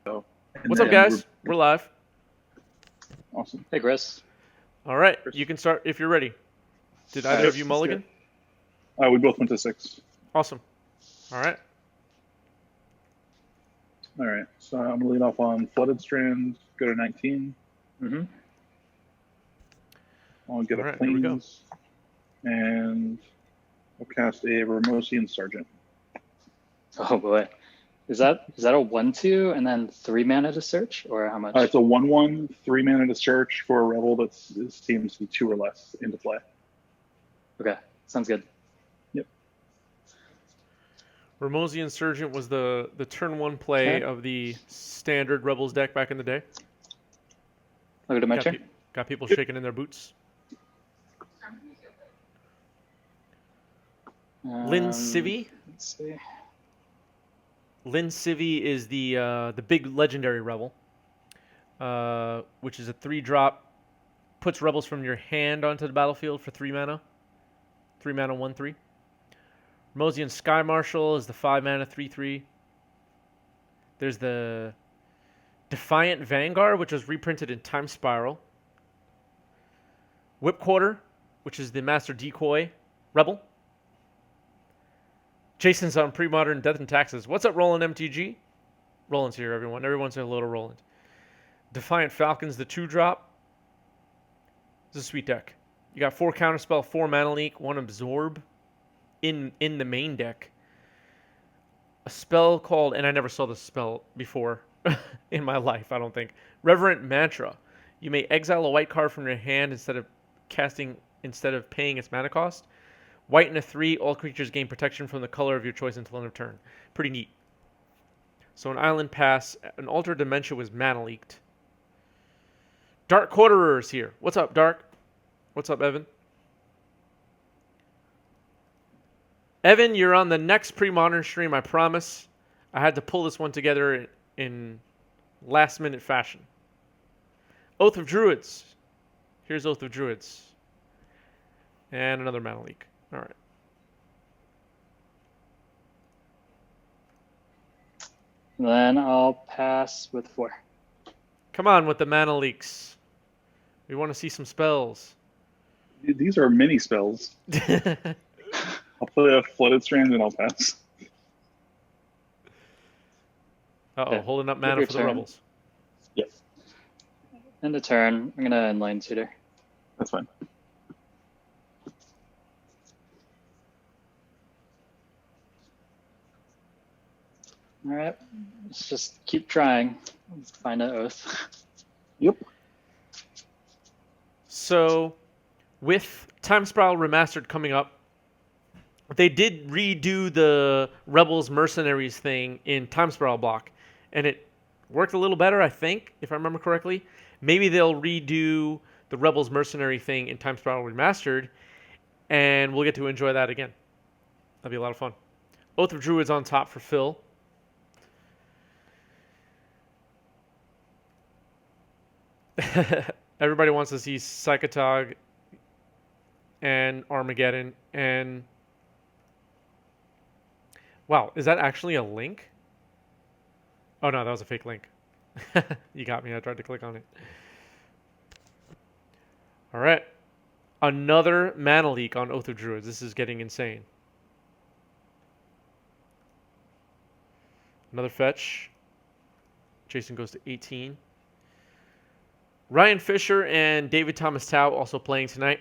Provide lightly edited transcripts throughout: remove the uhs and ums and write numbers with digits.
And What's up, then guys? We're live. awesome. Hey, Chris. All right, Chris. you can start if you're ready. Did either Alright. of you mulligan? We both went to 6. Awesome. All right. All right, so I'm gonna lead off on Flooded Strand. Go to 19. Mm-hmm. I'll get All a right, here we go. Plains, and I'll cast a Remosian Sergeant. Oh boy, is that a 1/2 and then 3 mana to search, or how much? It's a 1/1, 3 mana to search for a rebel that seems to be 2 or less into play. Okay, sounds good. Yep. Remosian Insurgent was the turn 1 play Okay. of the standard Rebels deck back in the day. I'll go to my Got, turn. got people shaking in their boots. Lynn Civvy. Let's see. Lynn Civvy is the big legendary rebel, which is a 3-drop, puts rebels from your hand onto the battlefield for 3 mana. 3 mana 1/3. Remosian Sky Marshal is the 5 mana 3/3. There's the Defiant Vanguard, which was reprinted in Time Spiral. Whip Quarter, which is the Master Decoy Rebel. Jason's on Premodern Death and Taxes. What's up, Roland MTG? Roland's here, everyone. Everyone's saying hello to Roland. Defiant Falcons, the 2-drop. This is a sweet deck. You got 4 Counterspell, 4 Mana Leak, 1 Absorb in the main deck. A spell called, and I never saw this spell before in my life, I don't think. Reverent Mantra. You may exile a white card from your hand instead of paying its mana cost. White and a 3, all creatures gain protection from the color of your choice until end of turn. Pretty neat. So an island pass, an altered dimension was mana leaked. Dark Quarterer is here. What's up, Dark? What's up, Evan? Evan, you're on the next Premodern stream, I promise. I had to pull this one together in last-minute fashion. Oath of Druids. Here's Oath of Druids. And another mana leak. All right. Then I'll pass with 4. Come on with the mana leaks. We want to see some spells. These are mini spells. I'll play a Flooded Strand and I'll pass. Uh-oh, Okay. holding up Take mana your for the turn. rebels. Yes, End of turn. I'm gonna Inline Tutor. that's fine. All right. Let's just keep trying. Let's find an oath. Yep. So, with Time Spiral Remastered coming up, they did redo the Rebels Mercenaries thing in Time Spiral block, and it worked a little better, I think, if I remember correctly. Maybe they'll redo the Rebels Mercenary thing in Time Spiral Remastered, and we'll get to enjoy that again. That'd be a lot of fun. Oath of Druids on top for Phil. Everybody wants to see Psychotog and Armageddon and wow, is that actually a link? Oh no, that was a fake link. You got me. I tried to click on it. All right. Another mana leak on Oath of Druids. This is getting insane. Another fetch. Jason goes to 18. Ryan Fisher and David Thomas Tao also playing tonight.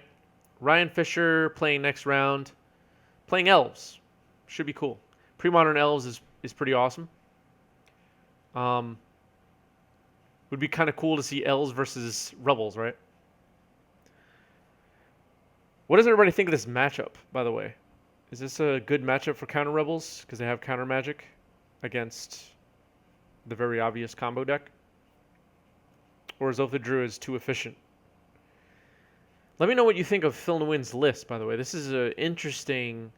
Ryan Fisher playing next round. Playing Elves. Should be cool. Premodern Elves is pretty awesome. Would be kind of cool to see Elves versus Rebels, right? What does everybody think of this matchup, by the way? Is this a good matchup for counter Rebels? Because they have counter magic against the very obvious combo deck? Or is Oath of Druids too efficient? Let me know what you think of Phil Nguyen's list, by the way. This is an interesting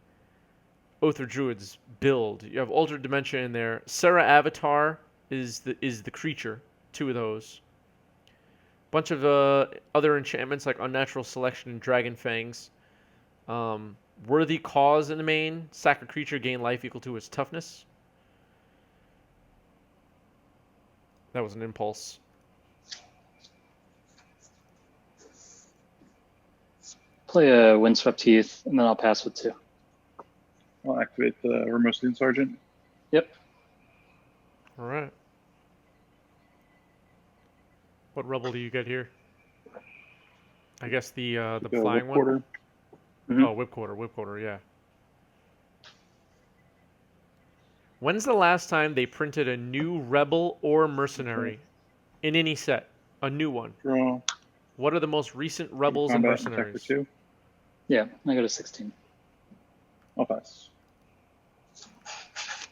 Oath of Druids build. You have Altered Dimension in there. Serra Avatar is the creature. 2 of those. Bunch of other enchantments like Unnatural Selection and Dragon Fangs. Worthy Cause in the main. Sack a creature, gain life equal to its toughness. That was an impulse. Play a Windswept Heath, and then I'll pass with 2. I'll activate the Remosian Sergeant. Yep. All right. What rebel do you get here? I guess the flying one. Quarter. Mhm. Oh, Whipquarter, yeah. When's the last time they printed a new rebel or mercenary in any set? A new one. Draw. What are the most recent rebels and Combat, attack for mercenaries? 2. Yeah, I go to 16. I'll pass.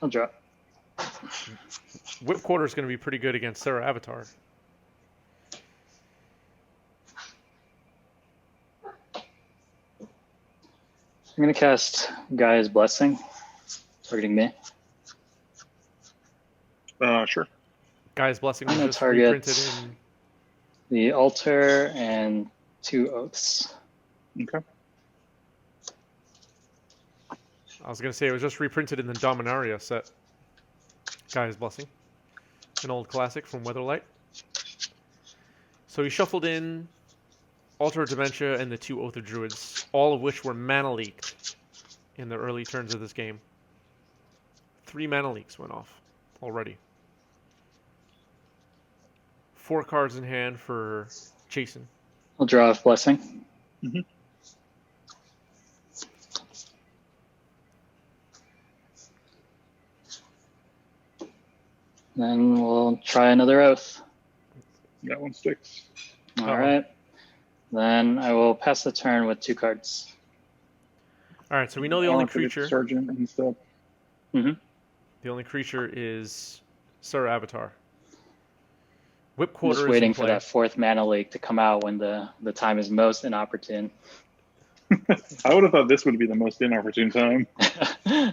I'll draw. Whipquarter is going to be pretty good against Sarah Avatar. I'm going to cast Gaia's Blessing, targeting me. Sure. Guy's Blessing I'm was gonna just target reprinted in... the altar and 2 oaths. Okay. I was going to say it was just reprinted in the Dominaria set. Guy's Blessing. An old classic from Weatherlight. So he shuffled in Altar of Dementia and the 2 Oath of Druids, all of which were mana leaked in the early turns of this game. 3 mana leaks went off already. 4 cards in hand for Chasen. I'll draw off Blessing. Mm-hmm. Then we'll try another oath. That one sticks. All right. Then I will pass the turn with 2 cards. All right, so we know the I'll only activate the creature. Sergeant instead. Mm-hmm. The only creature is Sarah Avatar. I'm Whipquarter just is waiting in for play. that 4th mana leak to come out when the time is most inopportune. I would have thought this would be the most inopportune time.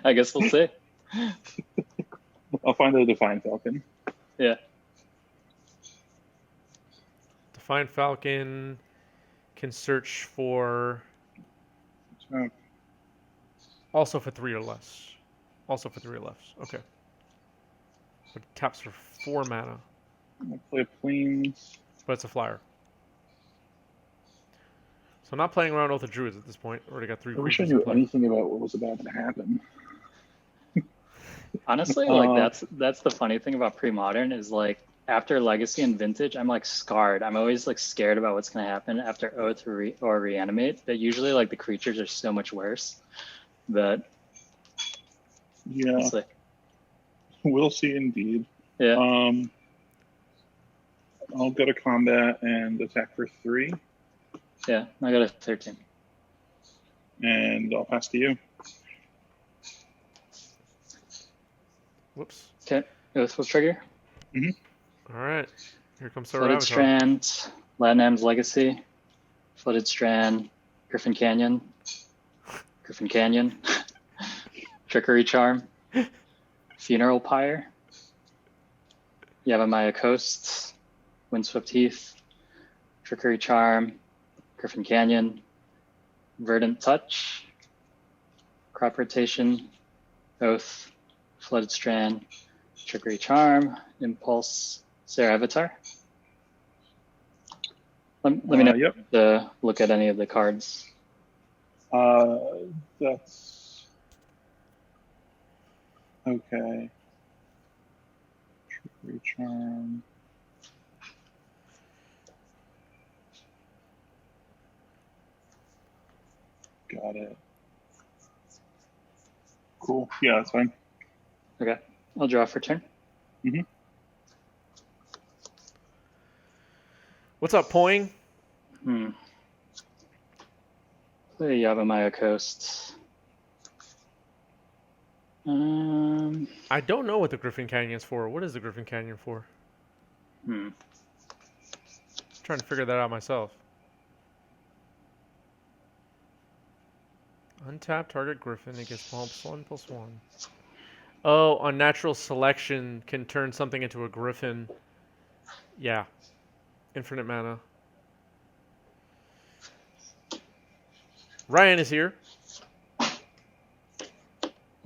I guess we'll see. I'll find a Defiant Falcon. Yeah. Defiant Falcon can search for So, also for 3 or less. Also for 3 or less. Okay. But taps for 4 mana, I'll play Plains. but it's a flyer. So I'm not playing around Oath of Druids at this point. Already got 3 I wish I creatures in knew play. anything about what was about to happen. Honestly, like that's the funny thing about Premodern is like after Legacy and Vintage, I'm like scarred. I'm always like scared about what's gonna happen after Oath or Reanimate. But usually like the creatures are so much worse. But Yeah, we'll see. we'll see indeed. Yeah. I'll go to combat and attack for 3, Yeah. I got a 13. and I'll pass to you. Whoops. Okay. Oath will trigger. All right. Here comes Sarah Flooded Avatar. Strand, Latinam's Legacy, Flooded Strand, Griffin Canyon, Trickery Charm, Funeral Pyre, Yavimaya Coast, Windswept Heath, Trickery Charm, Griffin Canyon, Verdant Touch, Crop Rotation, Oath, Flooded Strand, Trickery Charm, Impulse, Sarah Avatar. Let me know Yep. to look at any of the cards. That's okay. Trickery Charm. Got it. Cool. Yeah, that's fine. Okay, I'll draw for turn. What's up, Poing? Play Yavimaya Coast. I don't know what the Griffin Canyon is for. What is the Griffin Canyon for? I'm trying to figure that out myself. Untap target Griffin. It gets +1/+1. Oh, unnatural selection can turn something into a Griffin. Yeah. Infinite mana. Ryan is here.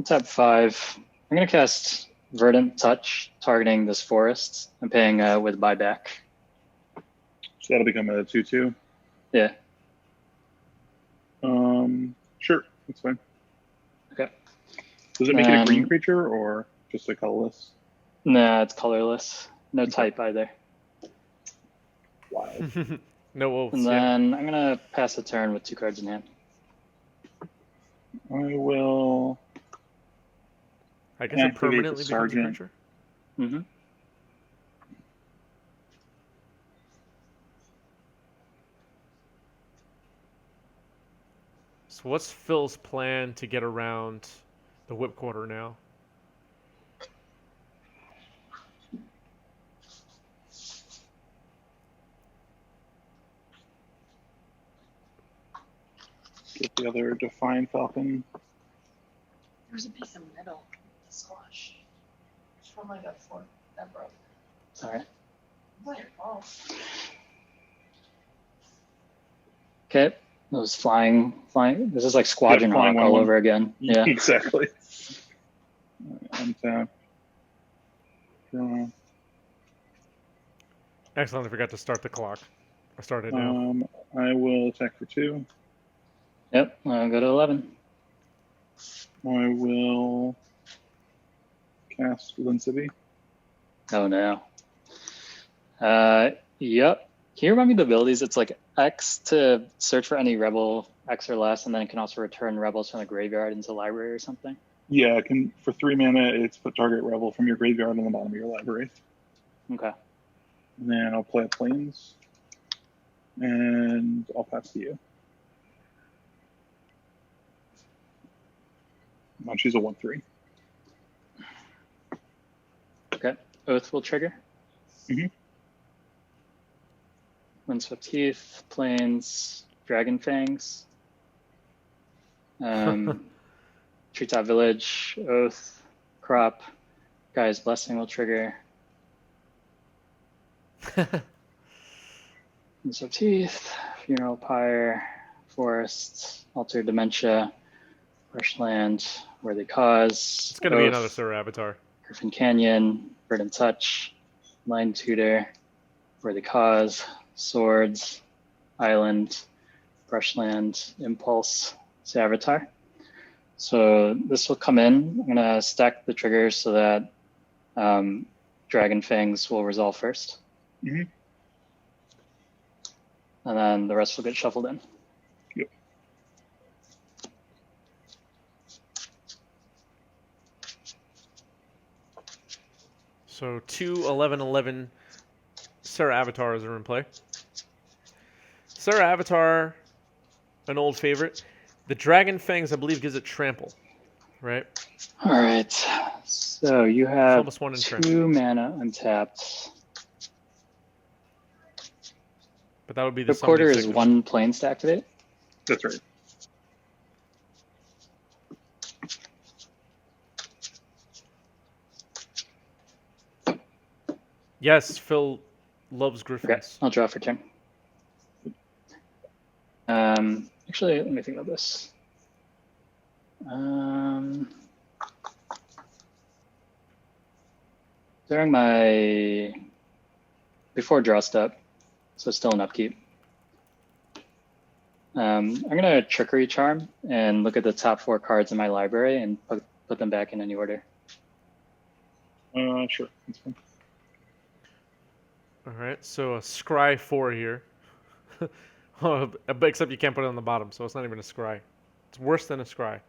Tap 5. I'm gonna cast Verdant Touch, targeting this forest. I'm paying with buyback. So that'll become a 2/2. Yeah. Sure, that's fine. Okay. Does it make it a green creature or just a colorless? Nah, it's colorless. No type either. Wild. No wolves. And then I'm gonna pass a turn with 2 cards in hand. I will. I guess it activate the permanently becomes a Sergeant. creature. Mm-hmm. So what's Phil's plan to get around the whip quarter now? Get the other Defiant Falcon. There's a piece of metal in the squash. From my gut for that broke. Sorry. It's not your fault. Okay. Those flying. This is like Squadron flying Hawk all 1/1. over again. Yeah. Exactly. Untap. Draw. Excellent. I forgot to start the clock. I started now. I will attack for 2. Yep. I'll go to 11. I will cast Lin City. Oh no. Yep. Can you remind me the abilities? It's like X to search for any rebel, X or less, and then it can also return rebels from the graveyard into the library or something. Yeah, it can for 3 mana. It's put target rebel from your graveyard on the bottom of your library. Okay. And then I'll play a Plains, and I'll pass to you. I'll choose a 1/3. Okay. Oath will trigger. Mhm. Windswept Heath, Plains, Dragon Fangs. Treetop Village, Oath, Crop, Guy's Blessing will trigger. Windswept Heath, Funeral Pyre, Forest, Altered Dementia, Marshland, Worthy Cause. It's going to be another Sir Avatar. Griffin Canyon, Verdant Touch, Line Tutor, Worthy Cause, Swords, Island, Brushland, Impulse, Avatar. So this will come in. I'm going to stack the triggers so that Dragon Fangs will resolve first. Mhm. And then the rest will get shuffled in. Yep. So 2 11/11 Sarah Avatars are in play. Sarah Avatar, an old favorite. The Dragon Fangs, I believe, gives it trample, right? All right. So you have Almost 1 in trample. 2 mana untapped. But that would be the The quarter is summoning 1 Plains to activate. That's right. Yes, Phil loves Okay, Griffins. I'll draw for turn. Actually, let me think about this. During my before draw step, so still an upkeep. I'm gonna Trickery Charm and look at the top 4 cards in my library and put them back in any order. Sure. That's fine. All right, so a Scry 4 here. Except you can't put it on the bottom, so it's not even a Scry. It's worse than a Scry.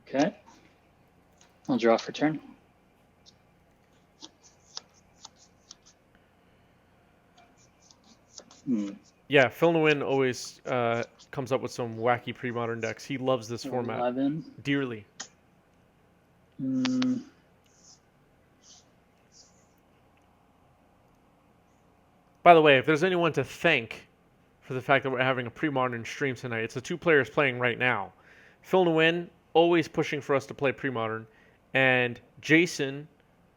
Okay. I'll draw for turn. Yeah, Phil Nguyen always comes up with some wacky pre-modern decks. He loves this format 11. dearly. By the way, if there's anyone to thank for the fact that we're having a pre-modern stream tonight, it's the 2 players playing right now. Phil Nguyen, always pushing for us to play pre-modern, and Jason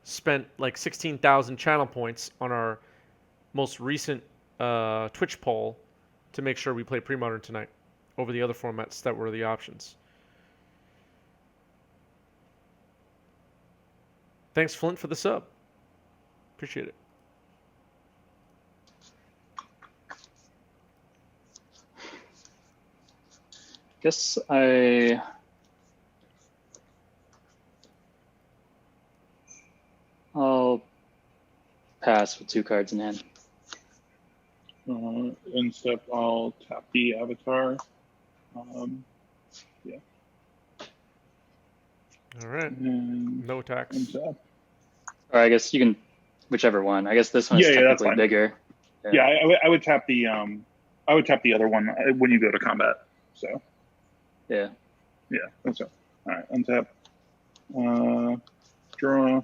spent like 16,000 channel points on our most recent Twitch poll to make sure we play Premodern tonight over the other formats that were the options. Thanks, Flint, for the sub. Appreciate it. Guess I'll pass with 2 cards in hand. In step, I'll tap the avatar. Yeah. All right. And No attacks. untap. Or I guess you can, whichever one. I guess this one's Yeah, that's technically fine. bigger. Yeah, I would tap the other one when you go to combat. So Yeah. yeah, that's it. All right, untap. Draw.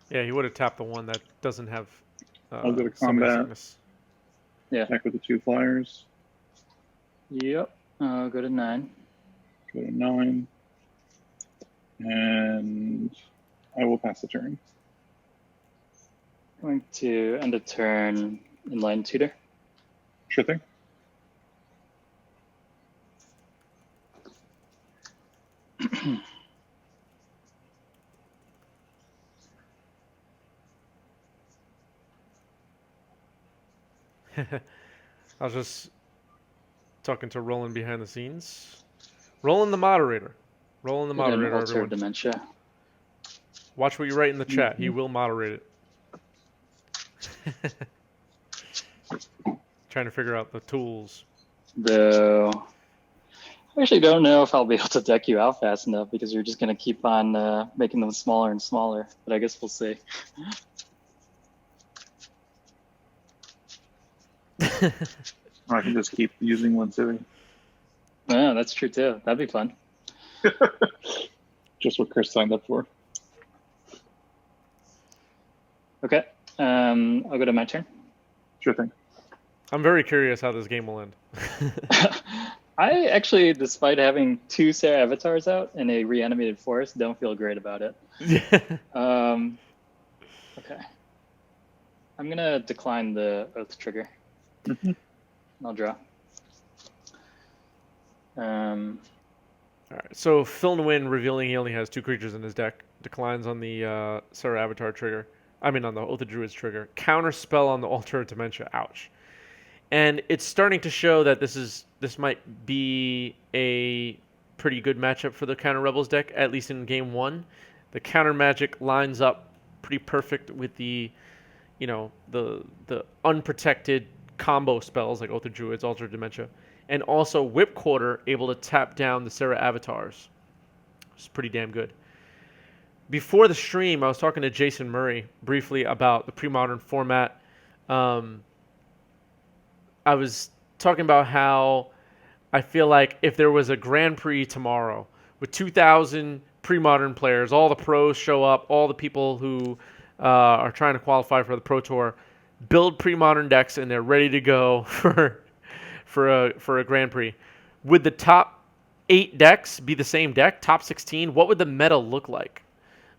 Yeah, he would have tapped the one that doesn't have I'll go to summoning combat. sickness. Attack with the 2 flyers. Yep. I'll go to 9. Go to 9. And I will pass the turn. Going to end a turn in line tutor. Sure thing. I was just talking to Roland behind the scenes. Roland the moderator. Roland the moderator, Alter everyone. dementia. Watch what you write in the chat. He will moderate it. Trying to figure out the tools. Though I actually don't know if I'll be able to deck you out fast enough because you're just going to keep on making them smaller and smaller. But I guess we'll see. Or I can just keep using Linsui. Yeah, that's true too. That'd be fun. Just what Chris signed up for. Okay. I'll go to my turn. Sure thing. I'm very curious how this game will end. I actually, despite having 2 Sarah avatars out and a reanimated forest, don't feel great about it. Okay. I'm going to decline the Oath trigger. I'll draw. All right. So Phil Nguyen revealing he only has 2 creatures in his deck. Declines on the Sarah Avatar trigger. I mean on the Oath of Druids trigger. Counter spell on the Altar of Dementia. Ouch. And it's starting to show that this might be a pretty good matchup for the Counter Rebels deck, at least in game 1. The counter magic lines up pretty perfect with the, the unprotected combo spells like Oath of Druids, Altar of Dementia, and also Whip Quarter able to tap down the Sarah avatars. It's pretty damn good. Before the stream, I was talking to Jason Murray briefly about the Premodern format. I was talking about how I feel like if there was a Grand Prix tomorrow with 2,000 Premodern players, all the pros show up, all the people who are trying to qualify for the Pro Tour, build Premodern decks, and they're ready to go for a Grand Prix. Would the top 8 decks be the same deck? Top 16? What would the meta look like?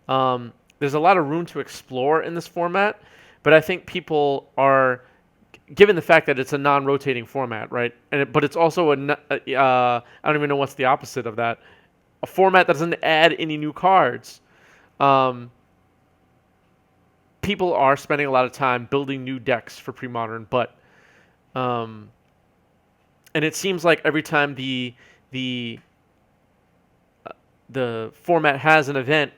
There's a lot of room to explore in this format, but I think people are, given the fact that it's a non-rotating format, right? But it's also I don't even know what's the opposite of that. A format that doesn't add any new cards. People are spending a lot of time building new decks for Premodern, but and it seems like every time the format has an event,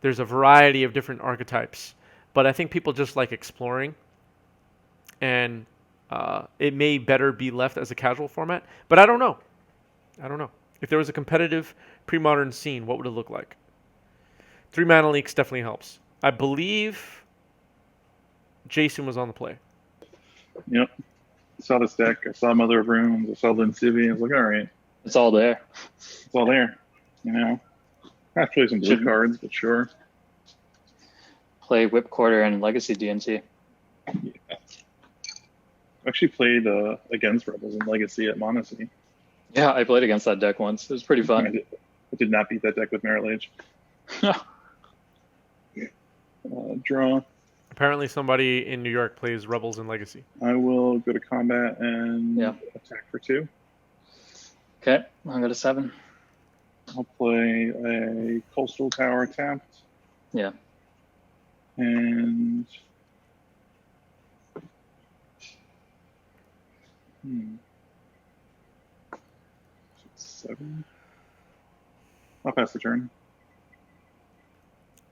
there's a variety of different archetypes. But I think people just like exploring, and it may better be left as a casual format. But I don't know. If there was a competitive Premodern scene, what would it look like? 3 mana leaks definitely helps. I believe Jason was on the play. Yep. I saw this deck. I saw Mother of Runes. I saw Linsui. I was like, all right, It's all there. it's all there. Actually, some blue cards, but sure. Play Whip Quarter and Legacy DNT. Yeah. I actually played against Rebels in Legacy at Monacy. Yeah, I played against that deck once. It was pretty I fun. did not beat that deck with Merit Age. Draw. Apparently somebody in New York plays Rebels in Legacy. I will go to combat and Yeah. attack for 2. Okay, I'll go to 7. I'll play a Coastal Tower tapped. Yeah. And 7. I'll pass the turn.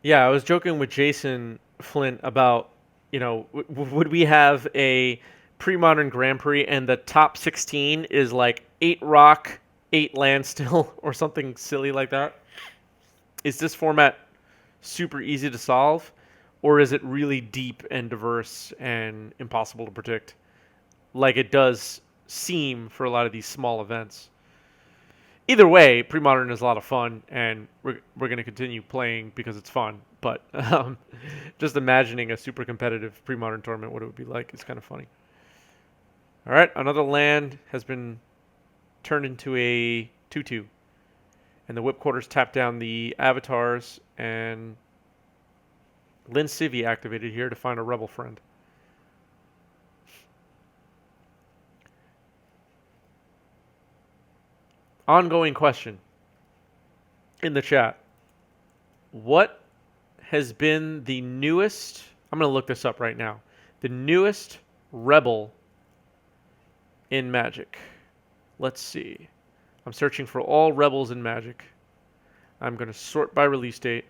Yeah, I was joking with Jason Flint about, you know, would we have a pre-modern Grand Prix and the top 16 is like 8 rock, 8 land still, or something silly like that? Is this format super easy to solve, or is it really deep and diverse and impossible to predict, like it does seem for a lot of these small events? Either way, Premodern is a lot of fun, and we're going to continue playing because it's fun. But just imagining a super competitive Premodern tournament, what it would be like, is kind of funny. All right, another land has been turned into a 2/2. And the whip quarters tap down the avatars, and Lynn Civi activated here to find a rebel friend. Ongoing question in the chat. What has been the newest, I'm going to look this up right now, the newest rebel in Magic? Let's see. I'm searching for all rebels in Magic. I'm going to sort by release date.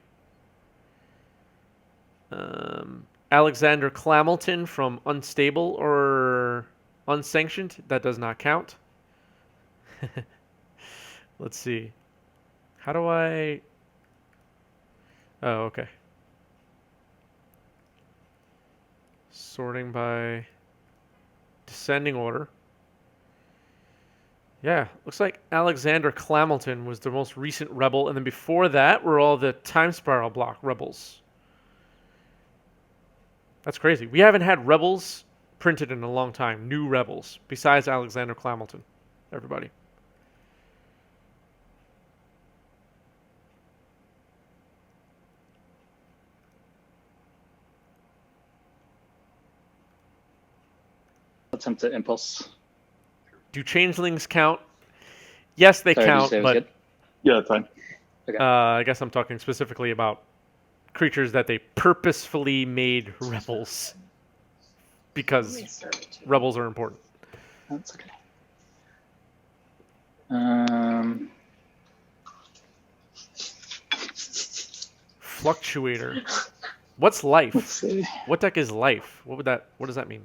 Alexander Clamilton from Unstable or Unsanctioned. That does not count. Let's see. How do I... Oh, okay. Sorting by descending order. Yeah, looks like Alexander Clamilton was the most recent rebel, and then before that were all the Time Spiral block rebels. That's crazy. We haven't had rebels printed in a long time, new rebels, besides Alexander Clamilton. Everybody. Attempt to impulse. Do changelings count? Yes, they Sorry, did you count, say it was but good? Yeah, that's fine. Okay. I guess I'm talking specifically about creatures that they purposefully made rebels because rebels are important. That's okay. Fluctuator. What's life? Let's see. What deck is life? What does that mean?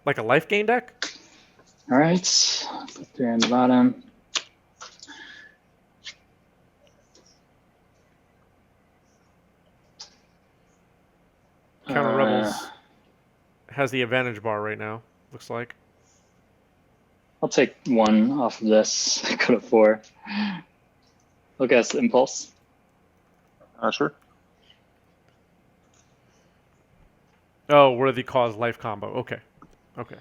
Like a life gain deck? All right. Put 3 on the bottom. Counter Rebels has the advantage bar right now, looks like. I'll take 1 off of this. I go to 4. I'll guess impulse. Sure. Oh, worthy cause life combo. Okay. Okay.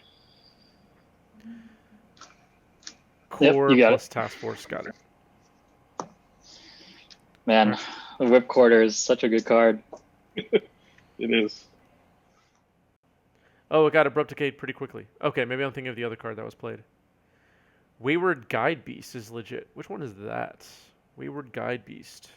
Yep, Core you got plus it. task force. Got it. Man, the whip quarter is such a good card. It is. Oh, it got Abrupticate pretty quickly. Okay, maybe I'm thinking of the other card that was played. Wayward Guide Beast is legit. Which one is that? Wayward Guide Beast.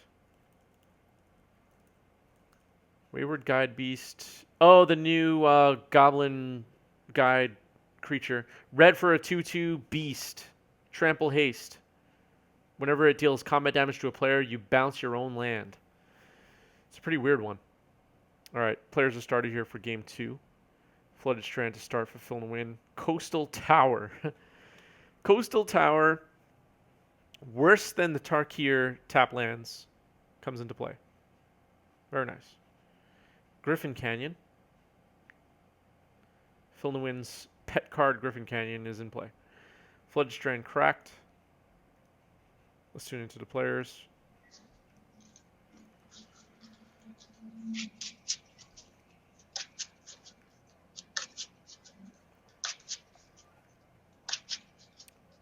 Wayward Guide Beast. Oh, the new Goblin Guide creature. Red for a 2/2 Beast. Trample Haste. Whenever it deals combat damage to a player, you bounce your own land. It's a pretty weird one. All right, players are started here for game 2. Flooded Strand to start for Fill and Win. Coastal Tower. Coastal Tower, worse than the Tarkir tap lands, comes into play. Very nice. Griffin Canyon. Fill and Win's pet card Griffin Canyon is in play. Flooded Strand cracked. Let's tune into the players.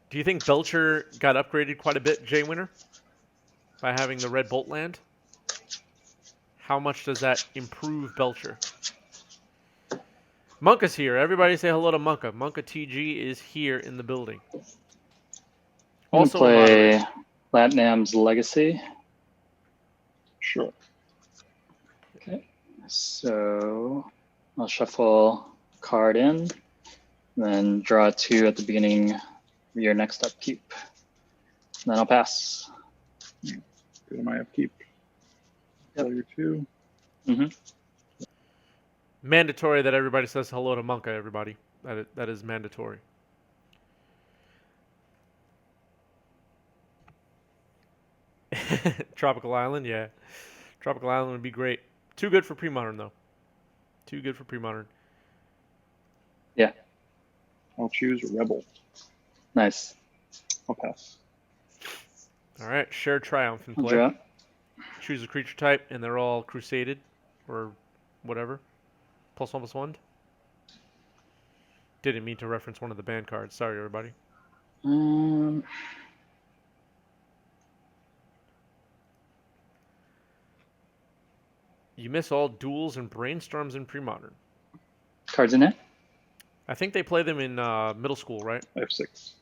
Do you think Belcher got upgraded quite a bit, Jay Winner, by having the red bolt land? How much does that improve Belcher? Monka's here. Everybody say hello to Monka. Monka TG is here in the building. I'm Also gonna a play moderator. Latnam's Legacy. Sure. Okay, so I'll shuffle a card in, then draw 2 at the beginning of your next upkeep. And then I'll pass. Go to my upkeep. Yep. Player 2. Mandatory that everybody says hello to Monka, everybody. That is mandatory. Tropical Island, yeah. Tropical Island would be great. Too good for Premodern, though. Too good for Premodern. Yeah, I'll choose Rebel. nice. I'll pass. All right, Shared Triumph in I'll play. draw. Choose a creature type, and they're all Crusaded, or whatever. +1/+1. Didn't mean to reference one of the banned cards. Sorry, everybody. You miss all duels and brainstorms in Premodern. Cards in it? I think they play them in middle school, right? I have 6.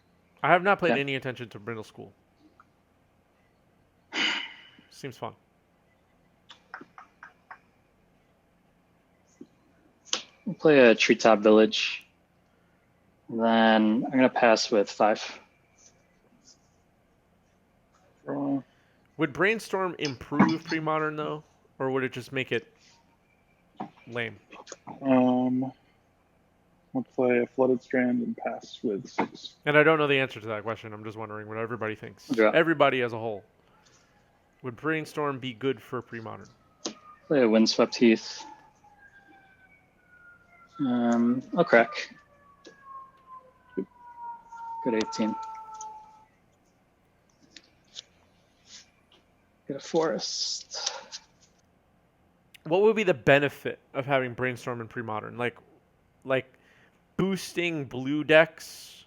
I have not paid Okay. any attention to middle school. Seems fun. We'll play a Treetop Village. Then I'm gonna pass with 5. Draw. Would Brainstorm improve Premodern, though? Or would it just make it lame? I'll play a Flooded Strand and pass with 6. And I don't know the answer to that question. I'm just wondering what everybody thinks. Yeah. Everybody as a whole. Would Brainstorm be good for Premodern? Play a Windswept Heath. I'll crack. Good 18. Get a Forest. What would be the benefit of having Brainstorm in Premodern? Like boosting blue decks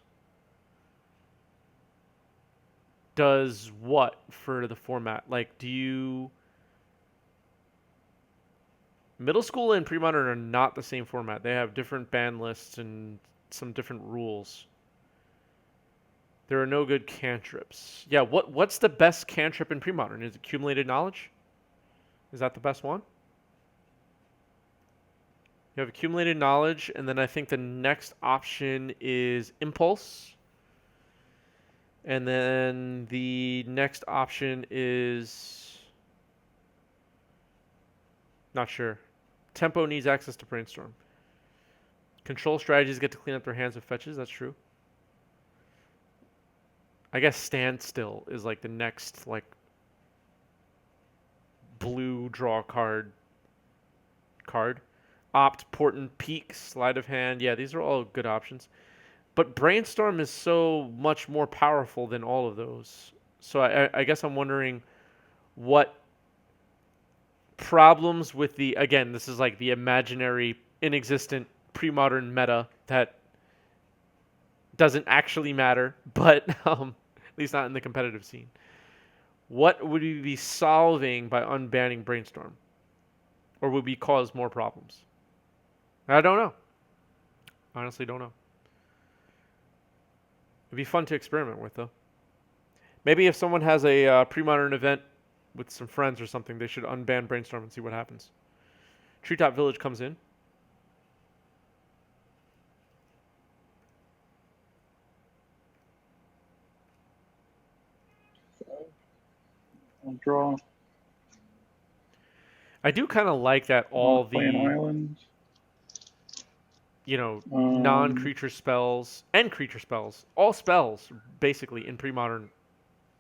does what for the format? Like, do you... Middle school and Premodern are not the same format. They have different ban lists and some different rules. There are no good cantrips. Yeah, what's the best cantrip in Premodern? Is it Accumulated Knowledge? Is that the best one? You have Accumulated Knowledge, and then I think the next option is Impulse. And then the next option is... Not sure. Tempo needs access to Brainstorm. Control strategies get to clean up their hands with fetches. That's true. I guess Standstill is like the next like blue draw card. Opt, Portent, Peak, Sleight of Hand. Yeah, these are all good options. But Brainstorm is so much more powerful than all of those. So I guess I'm wondering what problems with the... Again, this is like the imaginary, inexistent, Premodern meta that doesn't actually matter, but at least not in the competitive scene. What would we be solving by unbanning Brainstorm? Or would we cause more problems? I don't know. Honestly, don't know. It'd be fun to experiment with, though. Maybe if someone has a Premodern event with some friends or something, they should unban Brainstorm and see what happens. Treetop Village comes in. I'll draw. I do kind of like that all Play an the, island. you know, non-creature spells and creature spells, all spells basically in Premodern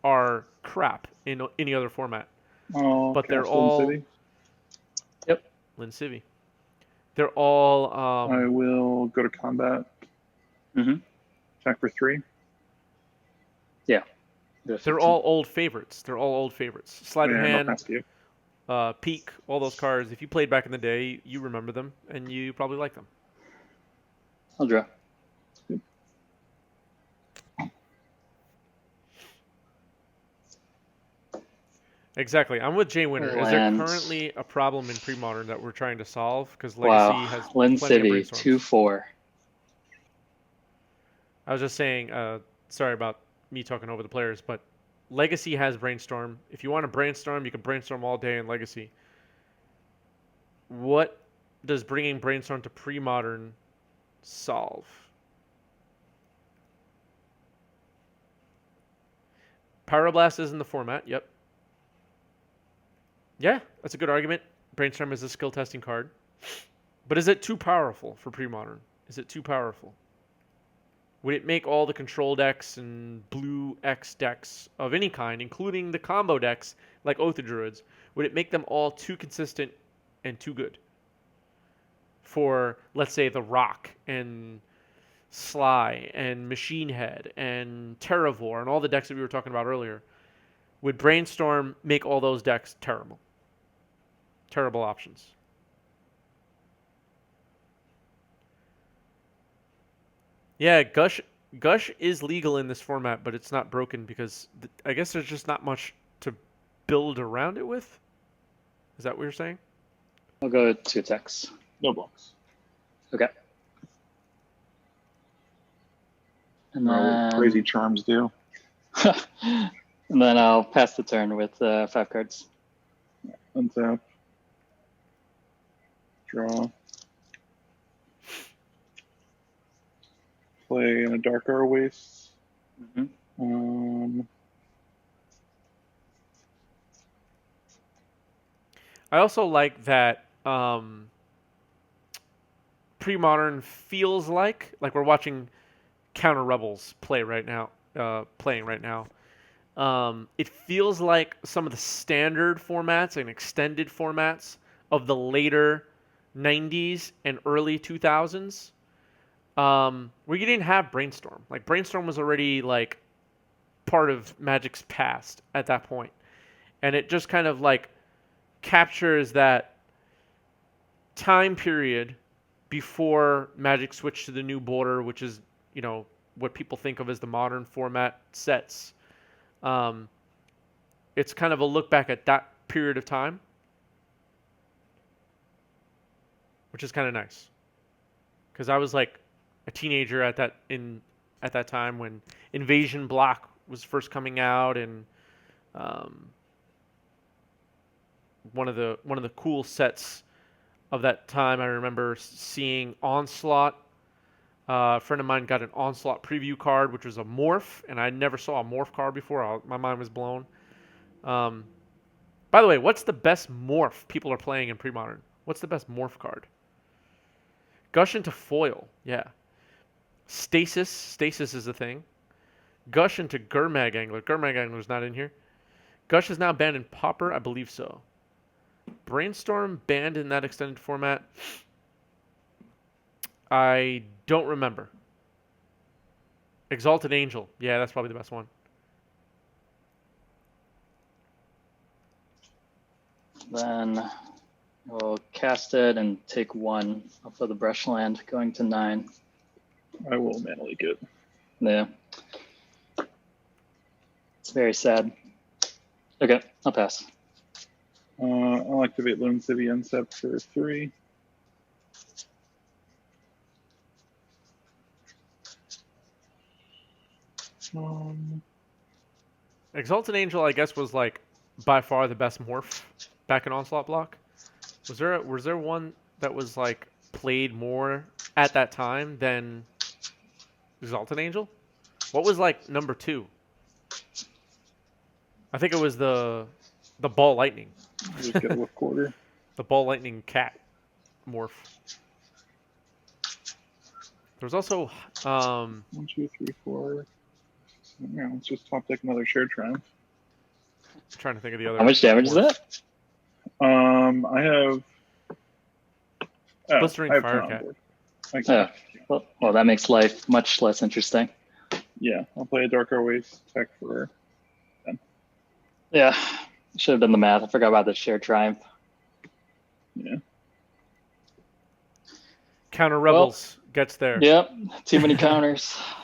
are crap in any other format. Oh, But they're cast Lin all... City. Yep. Lin Civi. They're all... I will go to combat. Attack for 3. Yeah. They're all old favorites. Sleight of And I'll Hand, pass to you. Peak, all those cards. If you played back in the day, you remember them, and you probably like them. I'll draw. Exactly. I'm with Jay Winter. Is there Lands. currently a problem in Premodern that we're trying to solve? Because Legacy Wow. has Lynn plenty of Civvy, brainstorms. 2/4. I was just saying, sorry about me talking over the players, but Legacy has brainstorm. If you want to brainstorm, you can brainstorm all day in Legacy. What does bringing brainstorm to Premodern solve? Pyroblast is in the format. Yep. Yeah, that's a good argument. Brainstorm is a skill testing card. But is it too powerful for Premodern? Is it too powerful? Would it make all the control decks and blue X decks of any kind, including the combo decks like Oath of Druids, would it make them all too consistent and too good? For, let's say, the Rock and Sly and Machine Head and Terravore and all the decks that we were talking about earlier, would Brainstorm make all those decks terrible? Terrible options. Yeah, Gush is legal in this format, but it's not broken because I guess there's just not much to build around it with. Is that what you're saying? I'll go 2 attacks. No blocks. Okay. And I don't know what then, crazy charms do. and then I'll pass the turn with 5 cards. Untap. Draw. Play in a Dark Hour Waste. Mm-hmm. I also like that Premodern feels like we're watching Counter Rebels play right now, playing right now. It feels like some of the standard formats and extended formats of the later 90s and early 2000s, where you didn't have Brainstorm. Like Brainstorm was already like part of Magic's past at that point, and it just kind of like captures that time period before Magic switched to the new border, which is, you know, what people think of as the modern format sets. It's kind of a look back at that period of time, which is kind of nice. Because I was like a teenager at that time when Invasion Block was first coming out, and one of the cool sets of that time, I remember seeing Onslaught. A friend of mine got an Onslaught preview card, which was a morph, and I never saw a morph card before. My mind was blown. By the way, what's the best morph people are playing in Premodern? What's the best morph card? Gush into foil, yeah. Stasis is a thing. Gush into Gurmag Angler. Gurmag Angler's not in here. Gush is now banned in Pauper, I believe so. Brainstorm banned in that extended format. I don't remember. Exalted Angel. Yeah, that's probably the best one. Then we'll cast it and take 1 off of the brushland, going to 9. I will mana leak it. Yeah. It's very sad. Okay, I'll pass. I'll activate Lone City Uncept for 3. Exalted Angel, I guess, was like by far the best morph back in Onslaught Block. Was there one that was like played more at that time than Exalted Angel? What was like number 2? I think it was the Ball Lightning. Just get a whip quarter. The Ball Lightning cat morph. There's also 1, 2, 3, 4. Yeah, let's just top deck another Shared Triumph. I'm trying to think of the other. How much damage is that? I have. Blistering I have Fire 10 on Cat. board. Okay. Well, that makes life much less interesting. Yeah, I'll play a Dark Hour Waste tech for 10. Yeah, should have done the math. I forgot about the shared triumph. Yeah. Counter Rebels gets there. Yep, too many counters.